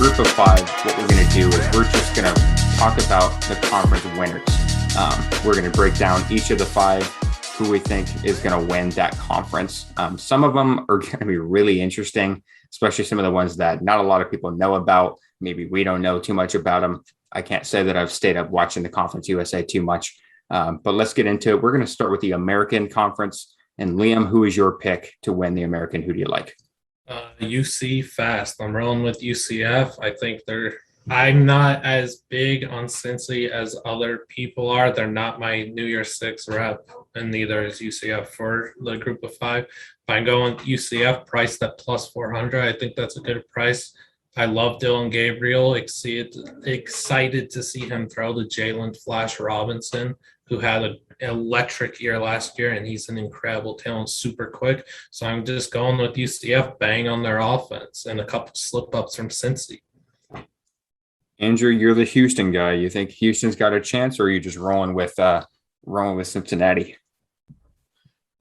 group of five, what we're going to do is we're just going to talk about the conference winners. We're going to break down each of the five, who we think is going to win that conference. Some of them are going to be really interesting, especially some of the ones that not a lot of people know about. Maybe we don't know too much about them. I can't say that I've stayed up watching the Conference USA too much, but let's get into it. We're going to start with the American Conference. And Liam, who is your pick to win the American? Who do you like? UC fast. I'm rolling with UCF. I'm not as big on Cincy as other people are. They're not my New Year's Six rep, and neither is UCF for the group of five. If I'm going UCF priced at plus 400, I think that's a good price. I love Dylan Gabriel. Excited to see him throw to Jalen Flash Robinson, who had an electric year last year, and he's an incredible talent, super quick. So I'm just going with UCF, bang on their offense, and a couple slip-ups from Cincy. Andrew, you're the Houston guy. You think Houston's got a chance, or are you just rolling with Cincinnati?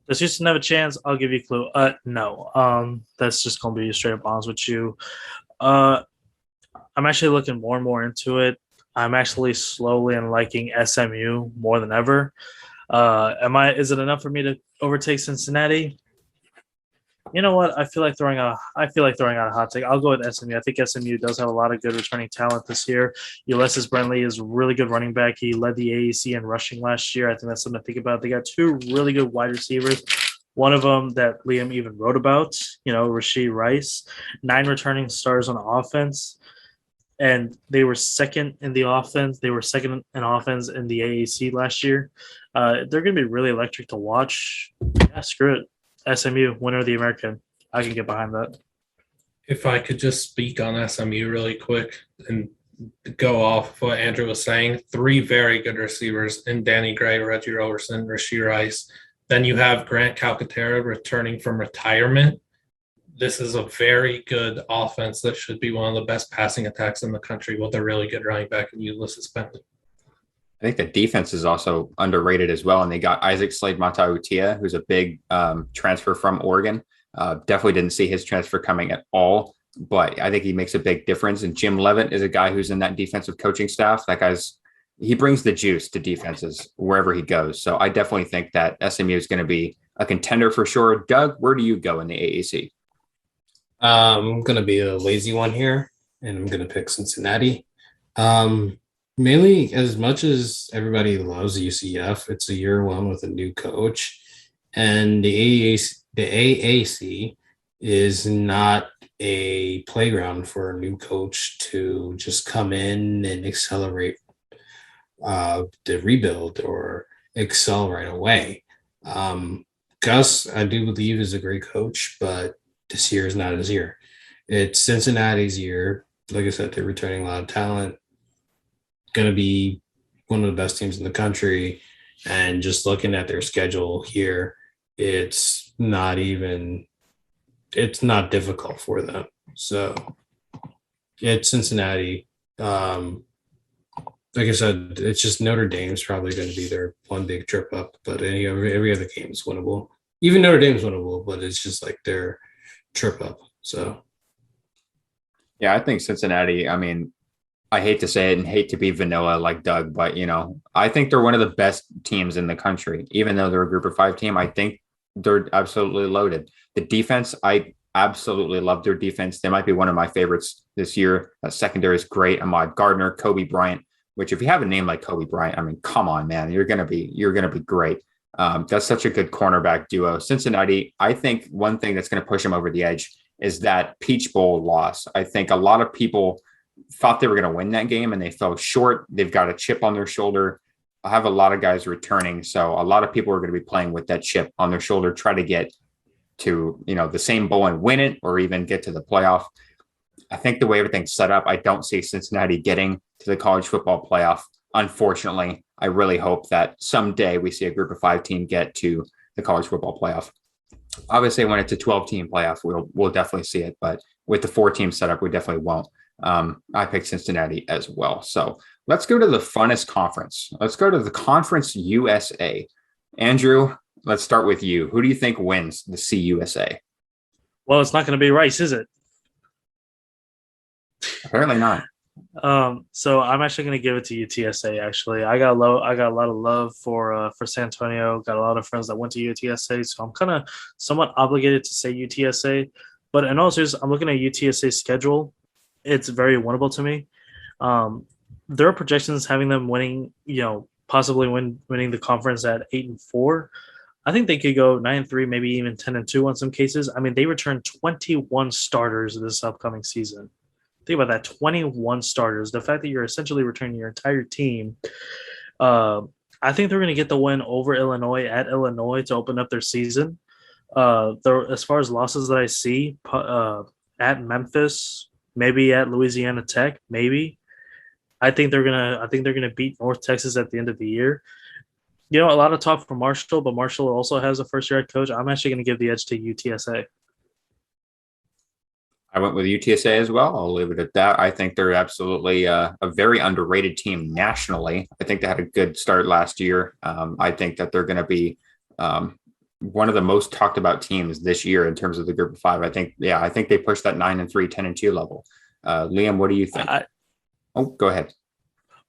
Does Houston have a chance? I'll give you a clue. No. That's just going to be straight up honest with you. I'm actually looking more and more into it. I'm actually slowly liking SMU more than ever. Is it enough for me to overtake Cincinnati? You know what? I feel like throwing out a hot take. I'll go with SMU. I think SMU does have a lot of good returning talent this year. Ulysses Brentley is a really good running back. He led the AAC in rushing last year. I think that's something to think about. They got two really good wide receivers. One of them that Liam even wrote about, Rashee Rice, 9 returning stars on offense. And they were second in the offense. They were second in offense in the AAC last year. They're going to be really electric to watch. Yeah, screw it. SMU, winner of the American. I can get behind that. If I could just speak on SMU really quick and go off what Andrew was saying, 3 very good receivers in Danny Gray, Reggie Roberson, Rashee Rice. Then you have Grant Calcaterra returning from retirement. This is a very good offense that should be one of the best passing attacks in the country with a really good running back in Ulysses Bentley. I think the defense is also underrated as well. And they got Isaac Slade-Matautia, who's a big transfer from Oregon. Definitely didn't see his transfer coming at all, but I think he makes a big difference. And Jim Levitt is a guy who's in that defensive coaching staff. He brings the juice to defenses wherever he goes. So I definitely think that SMU is going to be a contender for sure. Doug, where do you go in the AAC? I'm going to be a lazy one here, and I'm going to pick Cincinnati. Mainly, as much as everybody loves UCF, it's a year one with a new coach, and the AAC is not a playground for a new coach to just come in and accelerate the rebuild or excel right away. Gus, I do believe, is a great coach, but this year is not his year. It's Cincinnati's year. Like I said, they're returning a lot of talent. Going to be one of the best teams in the country. And just looking at their schedule here, it's not difficult for them. So it's Cincinnati. Like I said, it's just Notre Dame's probably going to be their one big trip up, but every other game is winnable. Even Notre Dame's winnable, but it's just like their trip up. So yeah, I think Cincinnati, I hate to say it and hate to be vanilla like Doug, but I think they're one of the best teams in the country. Even though they're a group of 5 team, I think they're absolutely loaded. The defense, I absolutely love their defense. They might be one of my favorites this year. Secondary is great. Ahmad Gardner, Kobe Bryant, which if you have a name like Kobe Bryant, come on, man, you're gonna be great. That's such a good cornerback duo. Cincinnati, I think one thing that's going to push them over the edge is that Peach Bowl loss. I think a lot of people thought they were going to win that game and they fell short. They've got a chip on their shoulder. I have a lot of guys returning. So a lot of people are going to be playing with that chip on their shoulder, try to get to, the same bowl and win it, or even get to the playoff. I think the way everything's set up, I don't see Cincinnati getting to the college football playoff. Unfortunately, I really hope that someday we see a group of 5 team get to the college football playoff. Obviously, when it's a 12-team playoff, we'll definitely see it. But with the 4-team setup, we definitely won't. I picked Cincinnati as well. So let's go to the funnest conference. Let's go to the Conference USA. Andrew, let's start with you. Who do you think wins the CUSA? Well, it's not going to be Rice, is it? Apparently not. So I'm actually going to give it to UTSA. Actually, I got a lot of love for San Antonio. Got a lot of friends that went to UTSA, so I'm kind of somewhat obligated to say UTSA. But in all seriousness, I'm looking at UTSA's schedule. It's very winnable to me. There are projections having them winning, possibly winning the conference at 8-4. I think they could go 9-3, maybe even 10-2 on some cases. I mean, they returned 21 starters this upcoming season. Think about that, 21 starters. The fact that you're essentially returning your entire team. I think they're going to get the win over Illinois at Illinois to open up their season. As far as losses that I see, at Memphis, maybe at Louisiana Tech, maybe. I think they're gonna beat North Texas at the end of the year. A lot of talk for Marshall, but Marshall also has a first-year head coach. I'm actually going to give the edge to UTSA. I went with UTSA as well. I'll leave it at that. I think they're absolutely a very underrated team nationally. I think they had a good start last year. I think that they're going to be one of the most talked about teams this year in terms of the group of five. I think they pushed that 9-3, 10-2 level. Liam, what do you think? Go ahead.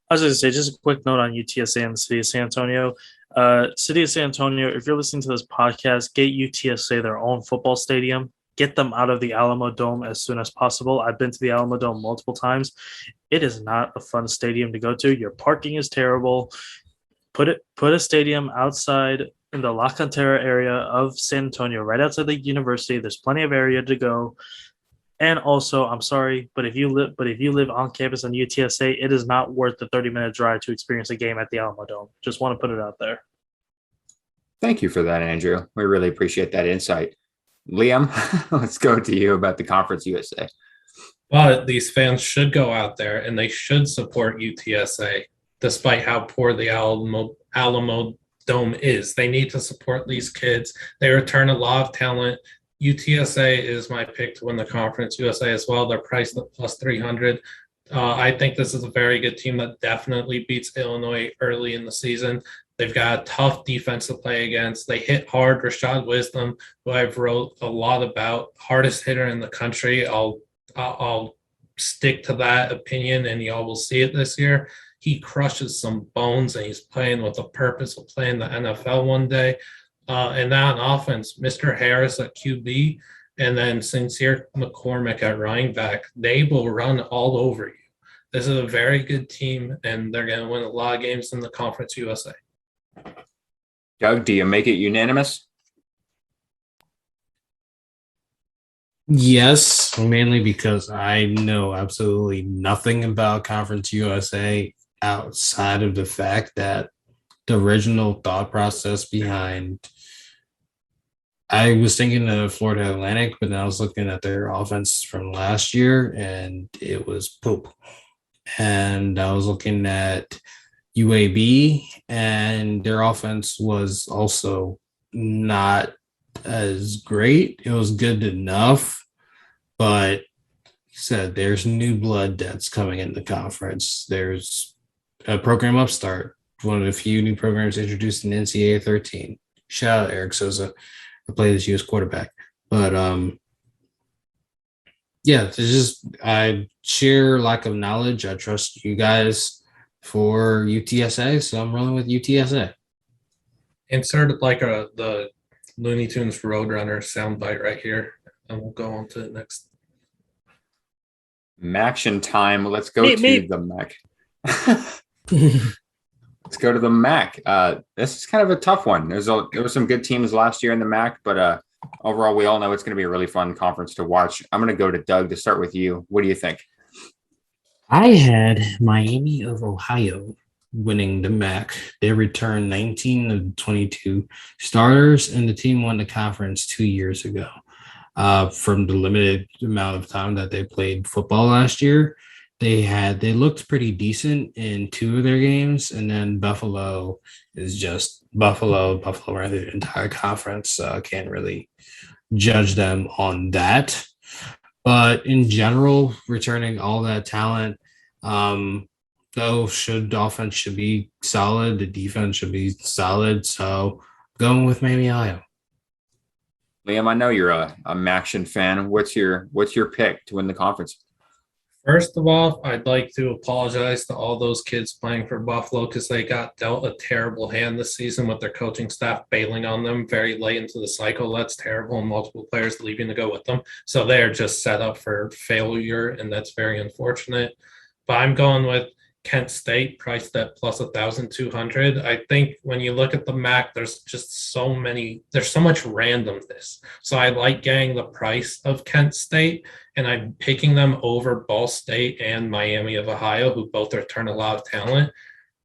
I was going to say, just a quick note on UTSA and the city of San Antonio. City of San Antonio, if you're listening to this podcast, get UTSA their own football stadium. Get them out of the Alamo Dome as soon as possible. I've been to the Alamo Dome multiple times. It is not a fun stadium to go to. Your parking is terrible. Put a stadium outside in the La Cantera area of San Antonio, right outside the university. There's plenty of area to go. And also, I'm sorry, but if you live on campus on UTSA, it is not worth the 30-minute drive to experience a game at the Alamo Dome. Just want to put it out there. Thank you for that, Andrew. We really appreciate that insight. Liam, let's go to you about the Conference USA. But these fans should go out there and they should support UTSA, despite how poor the Alamo Dome is. They need to support these kids. They return a lot of talent. UTSA is my pick to win the Conference USA as well. They're priced at plus 300. I think this is a very good team that definitely beats Illinois early in the season. They've got a tough defense to play against. They hit hard. Rashad Wisdom, who I've wrote a lot about, hardest hitter in the country. I'll stick to that opinion, and y'all will see it this year. He crushes some bones, and he's playing with a purpose of playing the NFL one day. And now on offense, Mr. Harris at QB, and then Sincere McCormick at running back. They will run all over you. This is a very good team, and they're going to win a lot of games in the Conference USA. Doug, do you make it unanimous? Yes, mainly because I know absolutely nothing about Conference USA outside of the fact that the original thought process behind, I was thinking of Florida Atlantic, but then I was looking at their offense from last year and it was poop. And I was looking at UAB and their offense was also not as great. It was good enough, but said there's new blood that's coming in the conference. There's a program upstart, one of the few new programs introduced in NCAA 13. Shout out Eric Sosa, who played this year's quarterback. But it's just I share lack of knowledge. I trust you guys for UTSA, so I'm rolling with UTSA. Insert like the Looney Tunes Roadrunner soundbite right here, and we'll go on to the next. Maction time. Let's go to the MAC. Let's go to the MAC. This is kind of a tough one. There were some good teams last year in the MAC, but overall, we all know it's going to be a really fun conference to watch. I'm going to go to Doug to start with you. What do you think? I had Miami of Ohio winning the MAC. They returned 19 of 22 starters, and the team won the conference 2 years ago. From the limited amount of time that they played football last year, they looked pretty decent in two of their games, and then Buffalo is just Buffalo ran the entire conference, so I can't really judge them on that. But in general, returning all that talent, the offense should be solid, the defense should be solid. So going with Miami, Ohio. Liam, I know you're a Maction fan. What's your pick to win the conference? First of all, I'd like to apologize to all those kids playing for Buffalo because they got dealt a terrible hand this season with their coaching staff bailing on them very late into the cycle. That's terrible, and multiple players leaving to go with them. So they are just set up for failure, and that's very unfortunate. But I'm going with Kent State, priced at plus 1,200. I think when you look at the MAC, there's so much randomness. So I like getting the price of Kent State, and I'm picking them over Ball State and Miami of Ohio, who both return a lot of talent.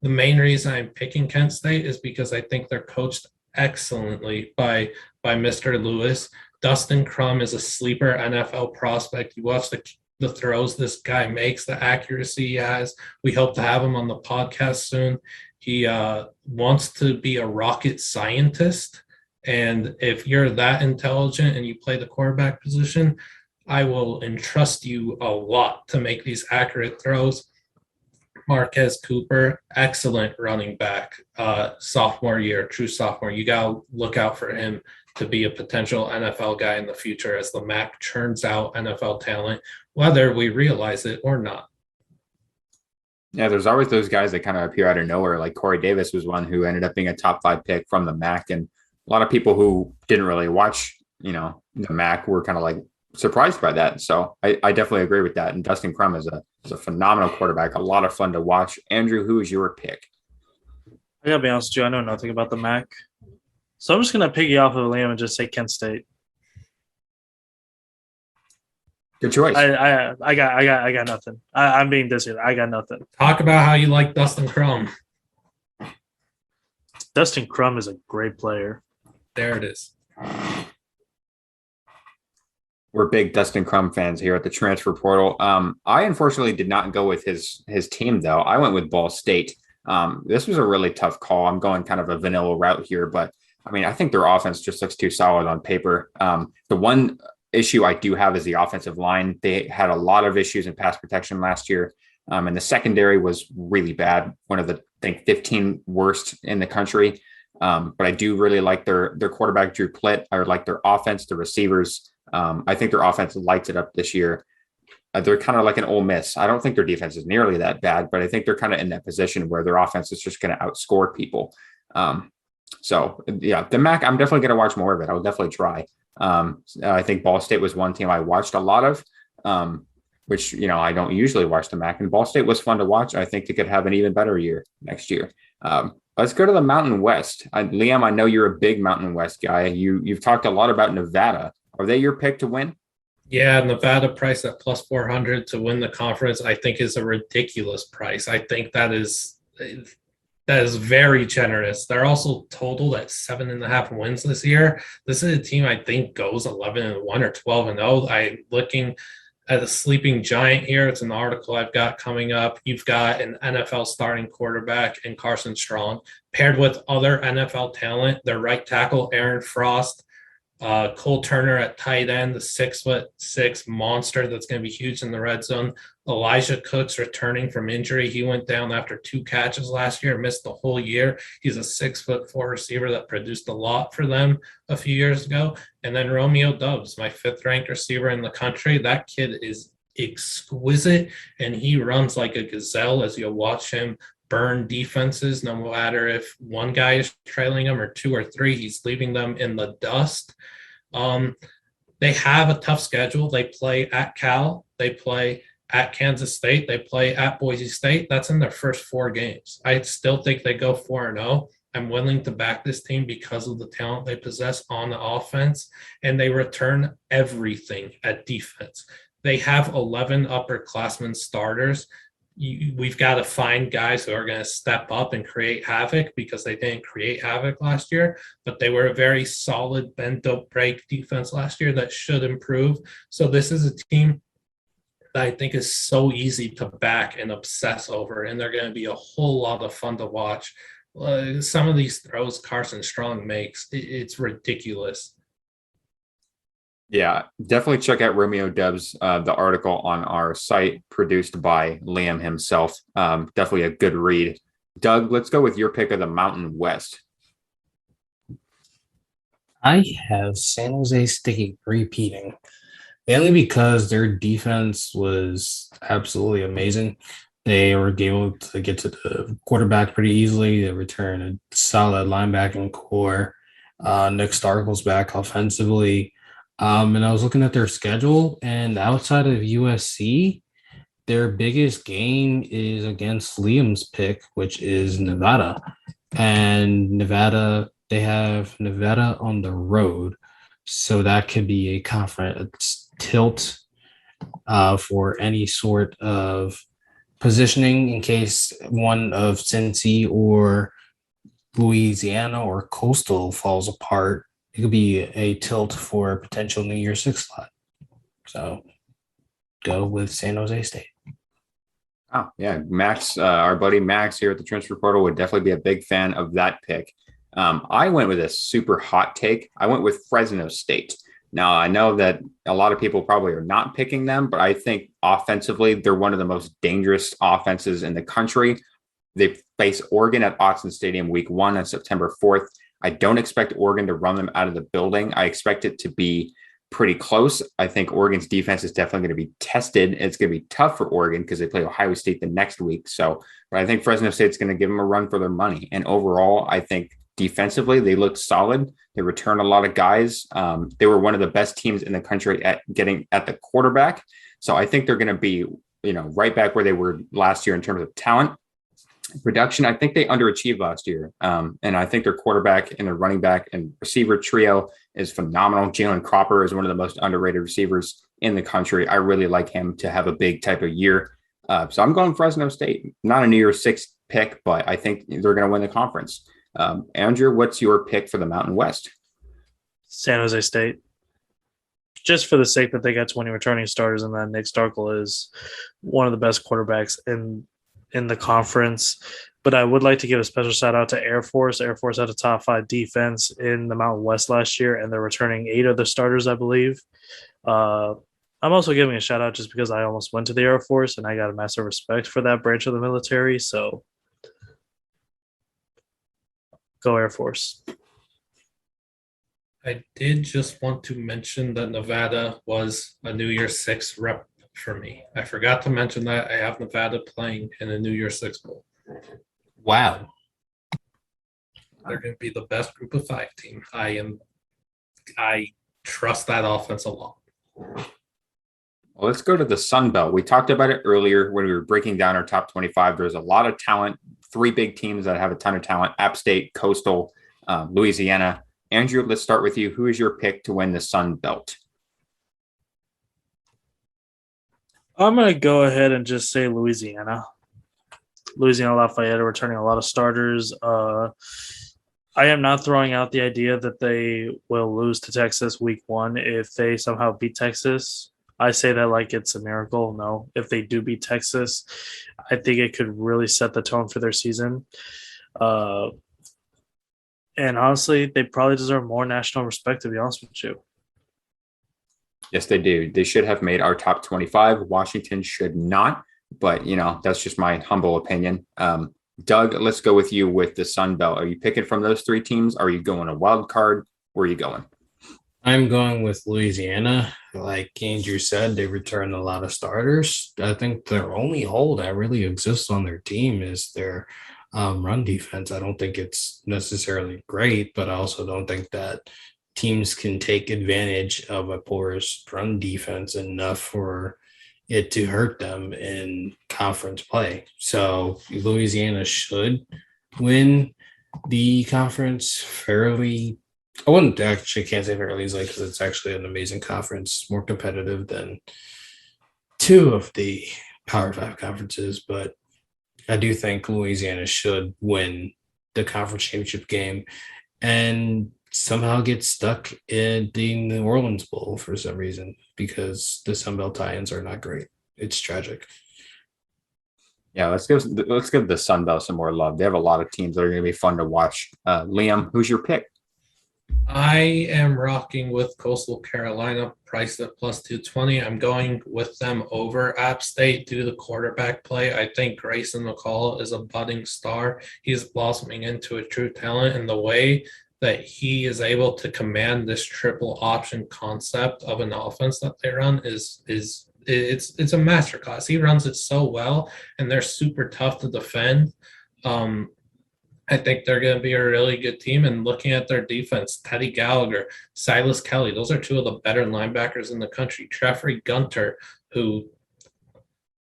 The main reason I'm picking Kent State is because I think they're coached excellently by Mr. Lewis. Dustin Crum is a sleeper NFL prospect. You watch the throws this guy makes, the accuracy he has. We hope to have him on the podcast soon. He wants to be a rocket scientist. And if you're that intelligent and you play the quarterback position, I will entrust you a lot to make these accurate throws. Marquez Cooper, excellent running back, sophomore year, true sophomore. You got to look out for him to be a potential NFL guy in the future as the MAC churns out NFL talent, whether we realize it or not. Yeah, there's always those guys that kind of appear out of nowhere. Like Corey Davis was one who ended up being a top 5 pick from the MAC. And a lot of people who didn't really watch, the MAC were kind of like surprised by that. So I definitely agree with that. And Dustin Crum is a phenomenal quarterback, a lot of fun to watch. Andrew, who is your pick? I gotta be honest with you, I know nothing about the MAC. So I'm just gonna piggy off of Liam and just say Kent State. Good choice. I got nothing. I'm being dizzy. I got nothing. Talk about how you like Dustin Crum. Dustin Crum is a great player. There it is. We're big Dustin Crum fans here at the transfer portal. I unfortunately did not go with his team though. I went with Ball State. This was a really tough call. I'm going kind of a vanilla route here, but I think their offense just looks too solid on paper. The one issue I do have is the offensive line. They had a lot of issues in pass protection last year. And the secondary was really bad. One of the, 15 worst in the country. But I do really like their quarterback, Drew Plitt. I like their offense, the receivers. I think their offense lights it up this year. They're kind of like an Ole Miss. I don't think their defense is nearly that bad, but I think they're kind of in that position where their offense is just going to outscore people. So yeah, the MAC, I'm definitely going to watch more of it. I'll definitely try. I think Ball State was one team I watched a lot of, which, I don't usually watch the MAC, and Ball State was fun to watch. I think they could have an even better year next year. Let's go to the Mountain West. Liam, I know you're a big Mountain West guy. You've talked a lot about Nevada. Are they your pick to win? Yeah, Nevada price at plus 400 to win the conference, I think is a ridiculous price. I think that is very generous. They're also totaled at 7.5 wins this year. This is a team I think goes 11-1 or 12-0. I'm looking at a sleeping giant here. It's an article I've got coming up. You've got an NFL starting quarterback in Carson Strong, paired with other NFL talent. Their right tackle, Aaron Frost, Cole Turner at tight end, the 6'6" monster that's going to be huge in the red zone. Elijah Cooks returning from injury. He went down after 2 catches last year, missed the whole year. He's a 6'4" receiver that produced a lot for them a few years ago. And then Romeo Doubs, my 5th ranked receiver in the country. That kid is exquisite, and he runs like a gazelle as you'll watch him burn defenses, no matter if one guy is trailing him or 2 or 3, he's leaving them in the dust. They have a tough schedule. They play at Cal, they play at Kansas State, they play at Boise State. That's in their first 4 games. I still think they go 4-0. I'm willing to back this team because of the talent they possess on the offense, and they return everything at defense. They have 11 upperclassmen starters. We've got to find guys who are going to step up and create havoc, because they didn't create havoc last year, but they were a very solid bend don't break defense last year that should improve. So this is a team that I think is so easy to back and obsess over, and they're going to be a whole lot of fun to watch. Some of these throws Carson Strong makes, it's ridiculous. Yeah, definitely check out Romeo Doubs, the article on our site produced by Liam himself. Definitely a good read. Doug, let's go with your pick of the Mountain West. I have San Jose State repeating. mainly because their defense was absolutely amazing. They were able to get to the quarterback pretty easily. They return a solid linebacking core. Nick Starkel's back offensively. And I was looking at their schedule, and outside of USC, their biggest game is against Liam's pick, which is Nevada. And Nevada, they have Nevada on the road. So that could be a conference tilt for any sort of positioning in case one of Cincy or Louisiana or Coastal falls apart. It could be a tilt for a potential New Year's Six slot. So go with San Jose State. Oh, yeah. Max, our buddy Max here at the Transfer Portal would definitely be a big fan of that pick. I went with a super hot take. I went with Fresno State. Now, I know that a lot of people probably are not picking them, but I think offensively, they're one of the most dangerous offenses in the country. They face Oregon at Autzen Stadium week 1 on September 4th. I don't expect Oregon to run them out of the building. I expect it to be pretty close. I think Oregon's defense is definitely going to be tested. It's going to be tough for Oregon because they play Ohio State the next week. So, but I think Fresno State's going to give them a run for their money. And overall, I think defensively, they look solid. They return a lot of guys. They were one of the best teams in the country at getting at the quarterback. So I think they're going to be, right back where they were last year in terms of talent. Production, I think they underachieved last year. And I think their quarterback and their running back and receiver trio is phenomenal. Jalen Cropper is one of the most underrated receivers in the country. I really like him to have a big type of year. So I'm going Fresno State. Not a New Year's Six pick, but I think they're going to win the conference. Andrew, what's your pick for the Mountain West? San Jose State. Just for the sake that they got 20 returning starters and that Nick Starkel is one of the best quarterbacks in the conference. But I would like to give a special shout out to Air Force. Air Force had a top 5 defense in the Mountain West last year, and they're returning 8 of the starters, I believe. I'm also giving a shout out just because I almost went to the Air Force and I got a massive respect for that branch of the military. So go Air Force. I did just want to mention that Nevada was a New Year's Six rep for me. I forgot to mention that I have Nevada playing in a New Year's Six bowl. Wow. They're going to be the best group of 5 team. I trust that offense a lot. Well, let's go to the Sun Belt. We talked about it earlier when we were breaking down our top 25. There's a lot of talent, 3 big teams that have a ton of talent: App State, Coastal, Louisiana. Andrew, let's start with you. Who is your pick to win the Sun Belt? I'm going to go ahead and just say Louisiana. Louisiana Lafayette are returning a lot of starters. I am not throwing out the idea that they will lose to Texas week 1 if they somehow beat Texas. I say that like it's a miracle. No, if they do beat Texas, I think it could really set the tone for their season. And honestly, they probably deserve more national respect, to be honest with you. Yes, they do. They should have made our top 25. Washington should not, but that's just my humble opinion. Doug, let's go with you with the Sun Belt. Are you picking from those 3 teams? Are you going a wild card? Where are you going? I'm going with Louisiana. Like Andrew said, they return a lot of starters. I think their only hole that really exists on their team is their run defense. I don't think it's necessarily great, but I also don't think that teams can take advantage of a porous run defense enough for it to hurt them in conference play. So Louisiana should win the conference fairly. I wouldn't actually can't say fairly easily because it's actually an amazing conference, more competitive than 2 of the Power 5 conferences. But I do think Louisiana should win the conference championship game and somehow get stuck in the New Orleans Bowl for some reason because the Sun Belt tie-ins are not great. It's tragic. Yeah, let's give the Sun Belt some more love. They have a lot of teams that are going to be fun to watch. Liam, who's your pick? I am rocking with Coastal Carolina, priced at plus 220. I'm going with them over App State due to the quarterback play. I think Grayson McCall is a budding star. He's blossoming into a true talent, and the way that he is able to command this triple option concept of an offense that they run is it's a masterclass. He runs it so well, and they're super tough to defend. I think they're going to be a really good team. And looking at their defense, Teddy Gallagher, Silas Kelly, those are two of the better linebackers in the country. Jeffrey Gunter, who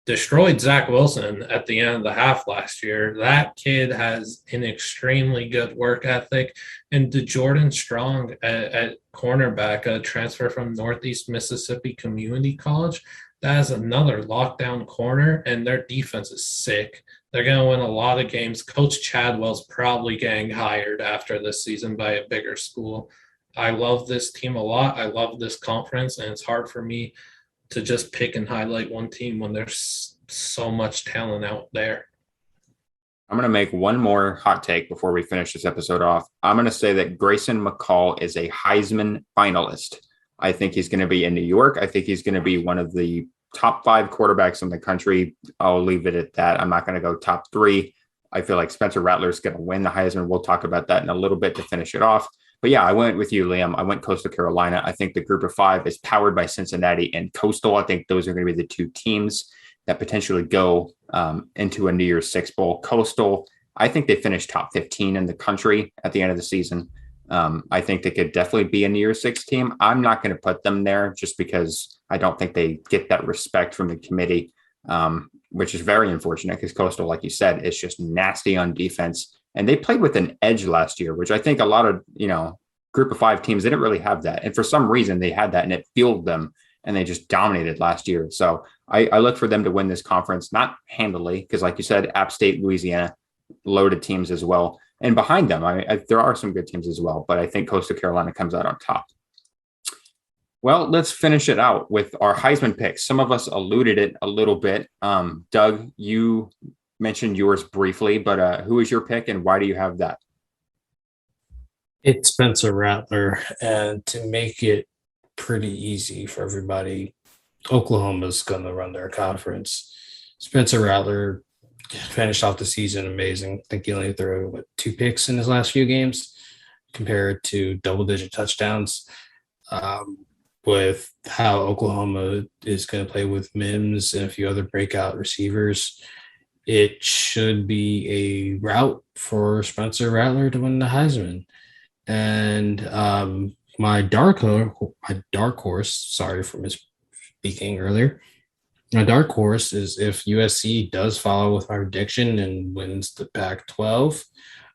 destroyed Zach Wilson at the end of the half last year. That kid has an extremely good work ethic. And DeJordan Strong at cornerback, a transfer from Northeast Mississippi Community College, that is another lockdown corner, and their defense is sick. They're going to win a lot of games. Coach Chadwell's probably getting hired after this season by a bigger school. I love this team a lot. I love this conference, and it's hard for me to just pick and highlight one team when there's so much talent out there. I'm going to make one more hot take before we finish this episode off. I'm going to say that Grayson McCall is a Heisman finalist. I think he's going to be in New York. I think he's going to be one of the top 5 quarterbacks in the country. I'll leave it at that. I'm not going to go top 3. I feel like Spencer Rattler is going to win the Heisman. We'll talk about that in a little bit to finish it off. But yeah, I went with you, Liam. I went Coastal Carolina. I think the group of 5 is powered by Cincinnati and Coastal. I think those are going to be the 2 teams that potentially go into a New Year's Six Bowl. Coastal, I think they finished top 15 in the country at the end of the season. I think they could definitely be a New Year's Six team. I'm not going to put them there just because I don't think they get that respect from the committee, which is very unfortunate because Coastal, like you said, is just nasty on defense. And they played with an edge last year, which I think a lot of, group of 5 teams, they didn't really have that. And for some reason they had that and it fueled them and they just dominated last year. So I look for them to win this conference, not handily, because like you said, App State, Louisiana, loaded teams as well. And behind them, there are some good teams as well, but I think Coastal Carolina comes out on top. Well, let's finish it out with our Heisman picks. Some of us alluded it a little bit. Doug, you mentioned yours briefly, but who is your pick and why do you have that? It's Spencer Rattler. And to make it pretty easy for everybody, Oklahoma's going to run their conference. Spencer Rattler finished off the season amazing. I think he only threw 2 picks in his last few games compared to double-digit touchdowns. With how Oklahoma is going to play with Mims and a few other breakout receivers, it should be a route for Spencer Rattler to win the Heisman. And my dark horse, sorry for misspeaking earlier, my dark horse is if USC does follow with my prediction and wins the Pac-12,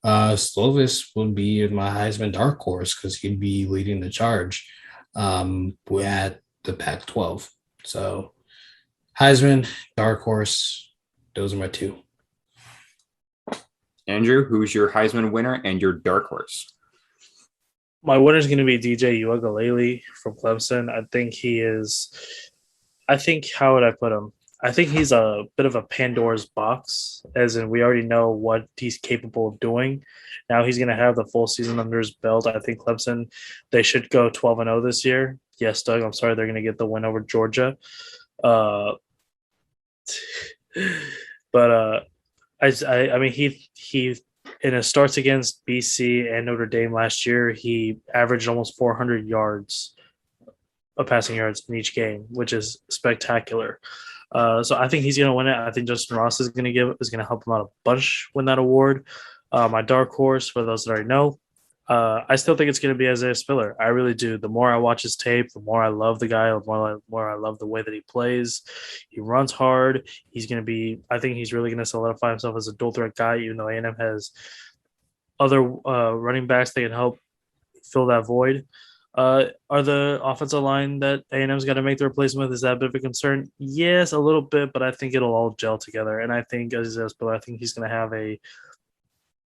Slovis would be my Heisman dark horse because he'd be leading the charge at the Pac-12. So Heisman, dark horse, those are my 2. Andrew, who's your Heisman winner and your dark horse? My winner is going to be DJ Uiagalelei from Clemson. How would I put him? I think he's a bit of a Pandora's box, as in we already know what he's capable of doing. Now he's going to have the full season under his belt. I think Clemson, they should go 12-0 this year. Yes, Doug, I'm sorry they're going to get the win over Georgia. I mean, he in his starts against BC and Notre Dame last year, he averaged almost 400 yards of passing yards in each game, which is spectacular. So I think he's going to win it. I think Justin Ross is going to help him out a bunch win that award. My dark horse, for those that already know, I still think it's going to be Isaiah Spiller. I really do. The more I watch his tape, the more I love the guy, the more I love the way that he plays. He runs hard. I think he's really going to solidify himself as a dual threat guy, even though A&M has other running backs that can help fill that void. Are the offensive line that A&M's got to make the replacement with, is that a bit of a concern? Yes, a little bit, but I think it'll all gel together. And I think Isaiah Spiller, I think he's going to have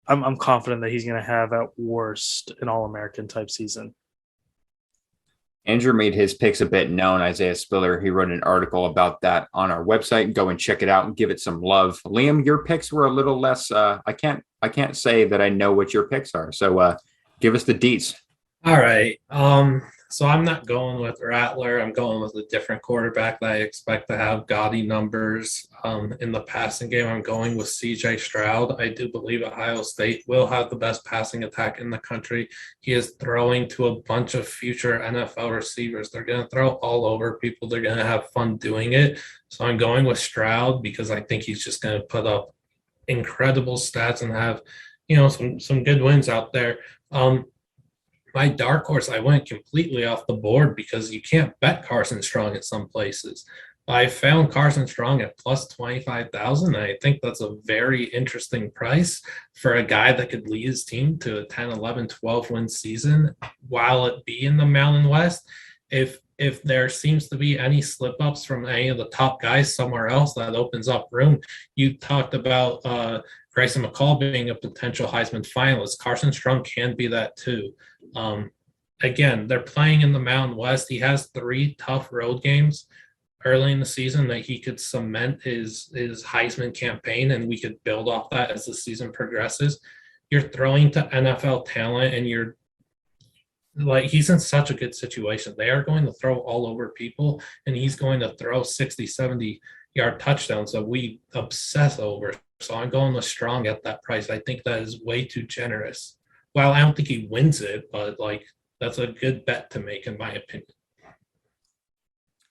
I'm confident that he's going to have at worst an All-American type season. Andrew made his picks a bit known, Isaiah Spiller. He wrote an article about that on our website. Go and check it out and give it some love. Liam, your picks were a little less. I can't say that I know what your picks are. So give us the deets. All right. So I'm not going with Rattler. I'm going with a different quarterback that I expect to have gaudy numbers in the passing game. I'm going with CJ Stroud. I do believe Ohio State will have the best passing attack in the country. He is throwing to a bunch of future NFL receivers. They're going to throw all over people. They're going to have fun doing it. So I'm going with Stroud because I think he's just going to put up incredible stats and have, some good wins out there. My dark horse, I went completely off the board because you can't bet Carson Strong at some places. I found Carson Strong at plus 25,000. I think that's a very interesting price for a guy that could lead his team to a 10, 11, 12 win season while it be in the Mountain West. If there seems to be any slip ups from any of the top guys somewhere else, that opens up room. You talked about Grayson McCall being a potential Heisman finalist. Carson Strong can be that too. Again, they're playing in the Mountain West. He has 3 tough road games early in the season that he could cement his Heisman campaign, and we could build off that as the season progresses. You're throwing to NFL talent, and you're like, he's in such a good situation. They are going to throw all over people, and he's going to throw 60, 70-yard touchdowns that we obsess over. So I'm going with Strong at that price. I think that is way too generous. Well, I don't think he wins it, but that's a good bet to make, in my opinion.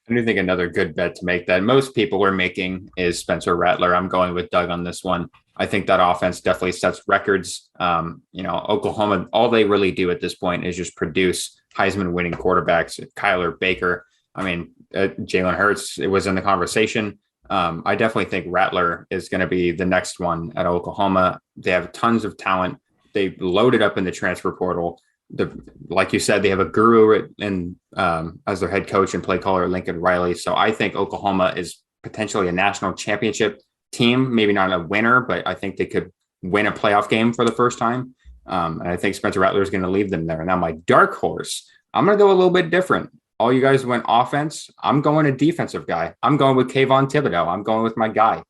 I do think another good bet to make that most people are making is Spencer Rattler. I'm going with Doug on this one. I think that offense definitely sets records. Oklahoma, all they really do at this point is just produce Heisman winning quarterbacks. Kyler Baker. Jalen Hurts, it was in the conversation. I definitely think Rattler is going to be the next one at Oklahoma. They have tons of talent. They loaded up in the transfer portal. Like you said, they have a guru as their head coach and play caller, Lincoln Riley. So I think Oklahoma is potentially a national championship team. Maybe not a winner, but I think they could win a playoff game for the first time. And I think Spencer Rattler is going to lead them there. Now, my dark horse, I'm going to go a little bit different. All you guys went offense. I'm going a defensive guy. I'm going with Kayvon Thibodeau. I'm going with my guy.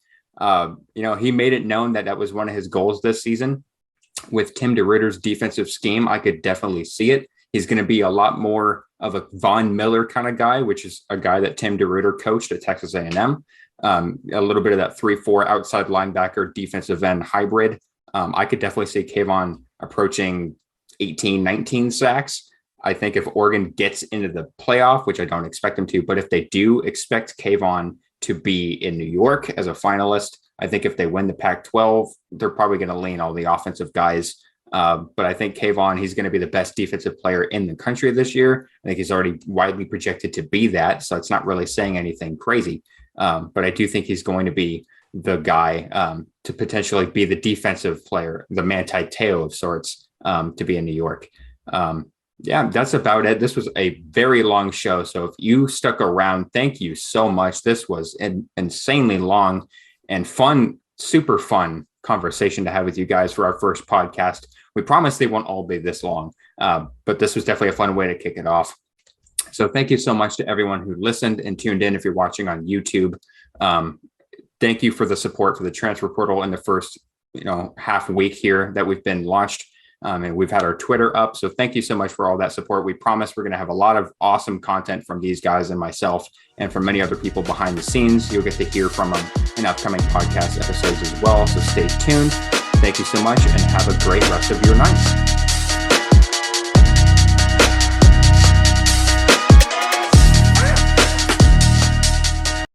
He made it known that was one of his goals this season. With Tim DeRuyter's defensive scheme, I could definitely see it. He's going to be a lot more of a Von Miller kind of guy, which is a guy that Tim DeRuyter coached at Texas A&M. A little bit of that 3-4 outside linebacker defensive end hybrid. I could definitely see Kayvon approaching 18, 19 sacks. I think if Oregon gets into the playoff, which I don't expect them to, but if they do expect Kayvon to be in New York as a finalist, I think if they win the Pac-12, they're probably going to lean all the offensive guys. But I think Kayvon, he's going to be the best defensive player in the country this year. I think he's already widely projected to be that. So it's not really saying anything crazy. But I do think he's going to be the guy to potentially be the defensive player, the Manti Te'o of sorts, to be in New York. That's about it. This was a very long show. So if you stuck around, thank you so much. This was an insanely long and fun, super fun conversation to have with you guys for our first podcast. We promise they won't all be this long, but this was definitely a fun way to kick it off. So thank you so much to everyone who listened and tuned in. If you're watching on YouTube, thank you for the support for the transfer portal in the first, half week here that we've been launched. And we've had our Twitter up. So thank you so much for all that support. We promise we're going to have a lot of awesome content from these guys and myself and from many other people behind the scenes. You'll get to hear from them in upcoming podcast episodes as well. So stay tuned. Thank you so much and have a great rest of your night.